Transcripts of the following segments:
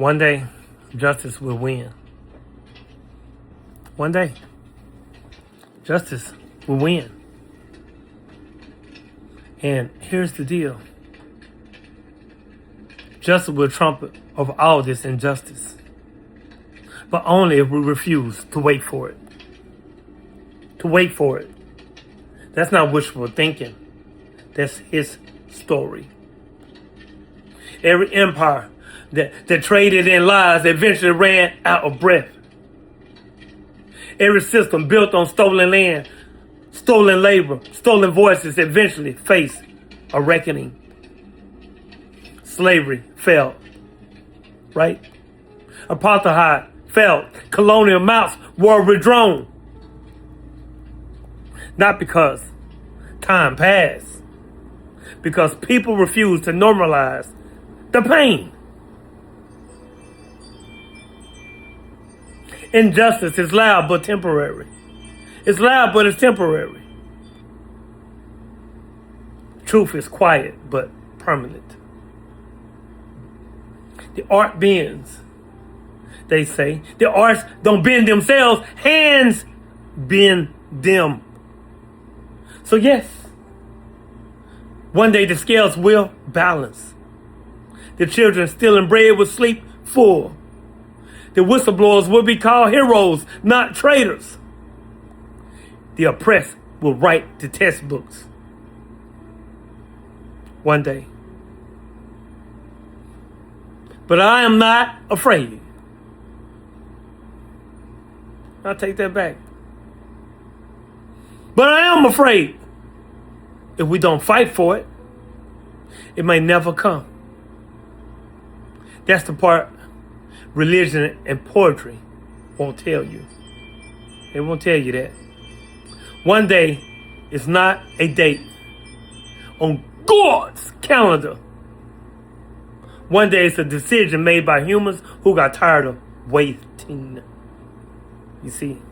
One day, justice will win. One day, justice will win. And here's the deal. Justice will trump over all this injustice. But only if we refuse to wait for it. To wait for it. That's not wishful thinking. That's his story. Every empire that traded in lies eventually ran out of breath. Every system built on stolen land, stolen labor, stolen voices eventually faced a reckoning. Slavery failed, right? Apartheid failed. Colonial maps were redrawn. Not because time passed, because people refused to normalize the pain. Injustice is loud but temporary. It's loud but it's temporary. Truth is quiet but permanent. The art bends, they say. The arts don't bend themselves, hands bend them. So yes, one day the scales will balance. The children stealing bread will sleep full. The whistleblowers will be called heroes, not traitors. The oppressed will write the textbooks. One day. But I am not afraid. I'll take that back. But I am afraid. If we don't fight for it, it may never come. That's the part religion and poetry won't tell you. They won't tell you that. One day is not a date on God's calendar. One day it's a decision made by humans who got tired of waiting. You see,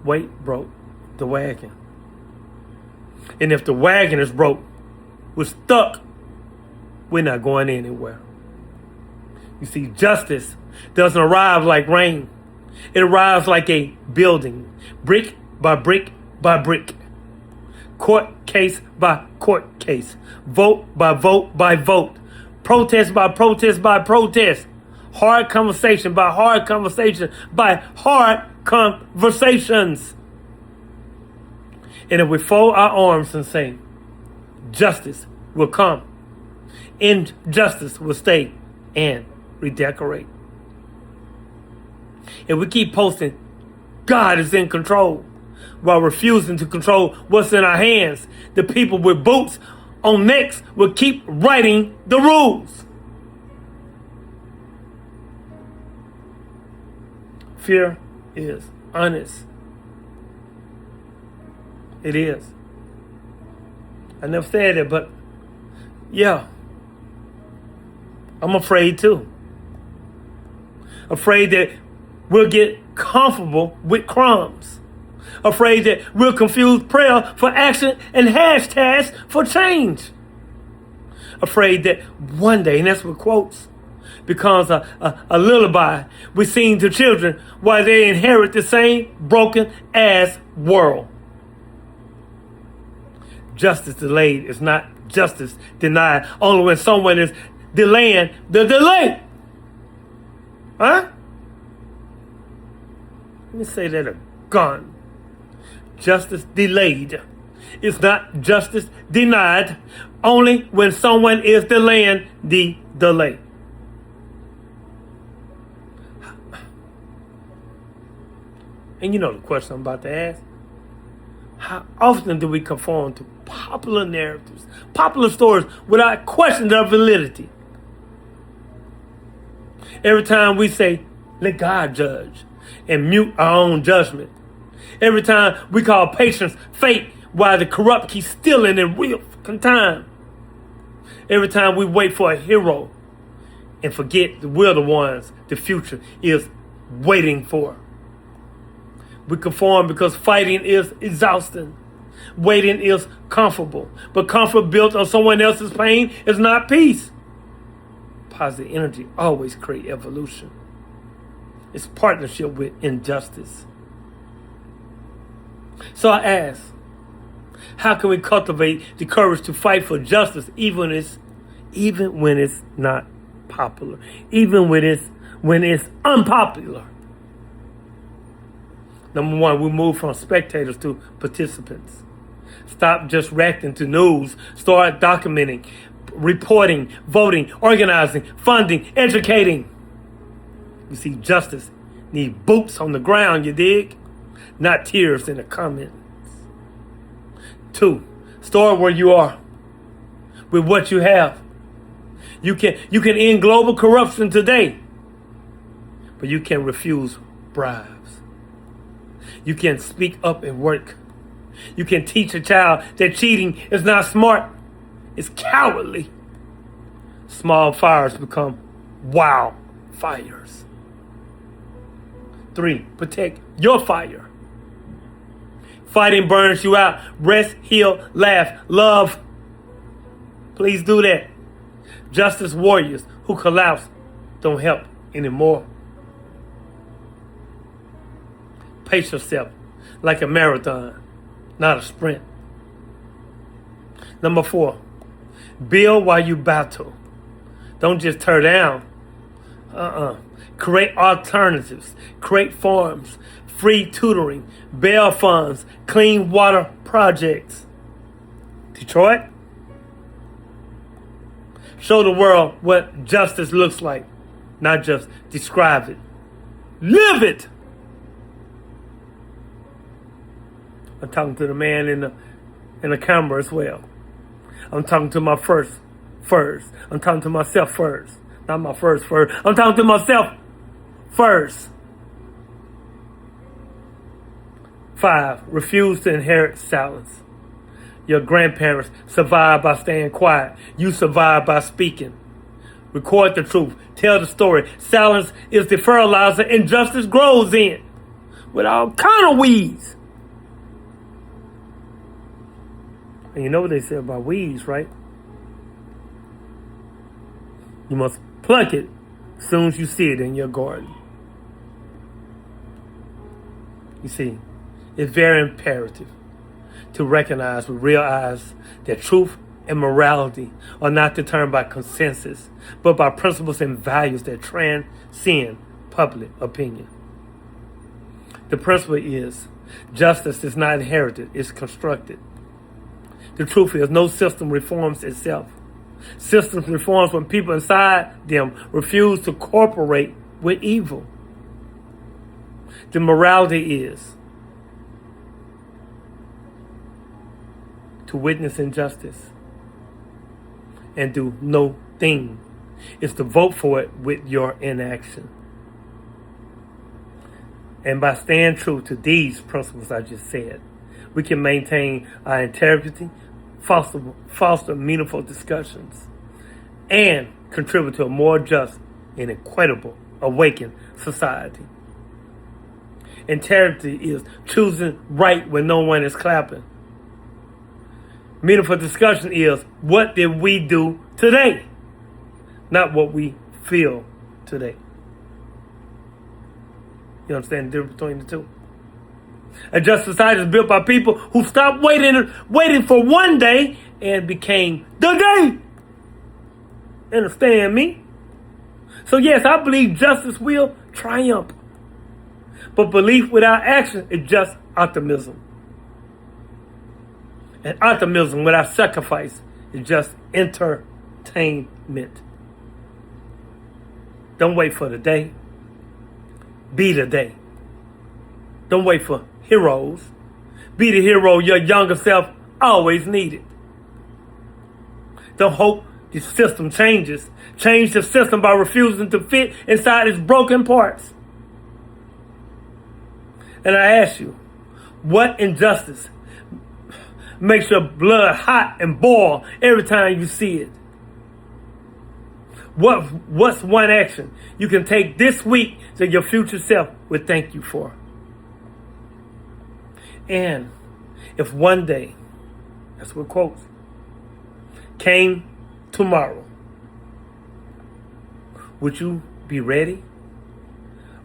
weight broke the wagon. And if the wagon is broke, we're stuck. We're not going anywhere. You see, justice doesn't arrive like rain. It arrives like a building, brick by brick by brick, court case by court case, vote by vote by vote, protest by protest by protest, hard conversation by hard conversation by hard conversations. And if we fold our arms and say, justice will come, injustice will stay and redecorate. If we keep posting, God is in control, while refusing to control what's in our hands, the people with boots on necks will keep writing the rules. Fear is honest. It is. I never said it, but yeah, I'm afraid too. Afraid that we'll get comfortable with crumbs. Afraid that we'll confuse prayer for action and hashtags for change. Afraid that one day, and that's what quotes, becomes a lullaby we sing to children while they inherit the same broken ass world. Justice delayed is not justice denied, only when someone is delaying the delay. Huh? Let me say that again. Justice delayed is not justice denied, only when someone is delaying the delay. And you know the question I'm about to ask. How often do we conform to popular narratives, popular stories, without questioning their validity? Every time we say, let God judge, and mute our own judgment. Every time we call patience fate while the corrupt keep stealing in real fucking time. Every time we wait for a hero and forget that we're the ones the future is waiting for. We conform because fighting is exhausting. Waiting is comfortable. But comfort built on someone else's pain is not peace. positive energy always create evolution. It's partnership with injustice. So I ask, how can we cultivate the courage to fight for justice even when it's not popular, even when it's unpopular? Number one, we move from spectators to participants. Stop just reacting to news. Start documenting, reporting, voting, organizing, funding, educating. You see, justice needs boots on the ground, you dig? Not tears in the comments. 2, start where you are with what you have. You can end global corruption today, but you can refuse bribes. You can speak up and work. You can teach a child that cheating is not smart, it's cowardly. Small fires become wild fires. 3, protect your fire. Fighting burns you out. Rest, heal, laugh, love. Please do that. Justice warriors who collapse don't help anymore. Pace yourself like a marathon, not a sprint. Number 4, build while you battle. Don't just tear down. Create alternatives. Create farms, free tutoring, bail funds, clean water projects. Detroit? Show the world what justice looks like, not just describe it. Live it! I'm talking to the man in the camera as well. I'm talking to my first. I'm talking to myself first. Not my first. I'm talking to myself first. 5, refuse to inherit silence. Your grandparents survived by staying quiet. You survived by speaking. Record the truth. Tell the story. Silence is the fertilizer injustice grows in, with all kind of weeds. And you know what they say about weeds, right? You must pluck it as soon as you see it in your garden. You see, it's very imperative to recognize with real eyes that truth and morality are not determined by consensus, but by principles and values that transcend public opinion. The principle is justice is not inherited, it's constructed. The truth is no system reforms itself. Systems reforms when people inside them refuse to cooperate with evil. The morality is to witness injustice and do no thing. It's to vote for it with your inaction. And by staying true to these principles I just said, we can maintain our integrity, foster meaningful discussions, and contribute to a more just and equitable, awakened society. Integrity is choosing right when no one is clapping. Meaningful discussion is, what did we do today? Not what we feel today. You understand the difference between the two? A just society is built by people who stopped waiting for one day and became the day. Understand me? So yes, I believe justice will triumph. But belief without action is just optimism. And optimism without sacrifice is just entertainment. Don't wait for the day. Be the day. Don't wait for heroes. Be the hero your younger self always needed. Don't hope the system changes. Change the system by refusing to fit inside its broken parts. And I ask you, what injustice makes your blood hot and boil every time you see it? What's one action you can take this week that your future self would thank you for? And if one day, that's what quotes, came tomorrow, Would you be ready?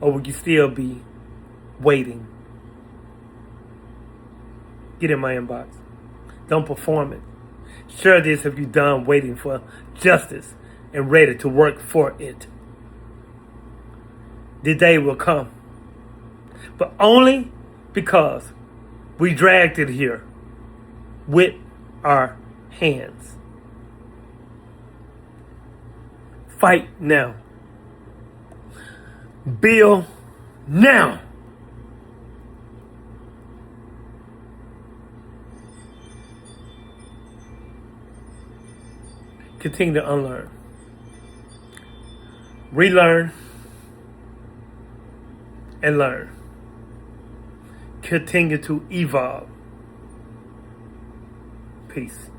Or would you still be waiting? Get in my inbox. Don't perform it. Share this if you're done waiting for justice and ready to work for it. The day will come. But only because we dragged it here with our hands. Fight now. Build now. Continue to unlearn. Relearn and learn. Continue to evolve. Peace.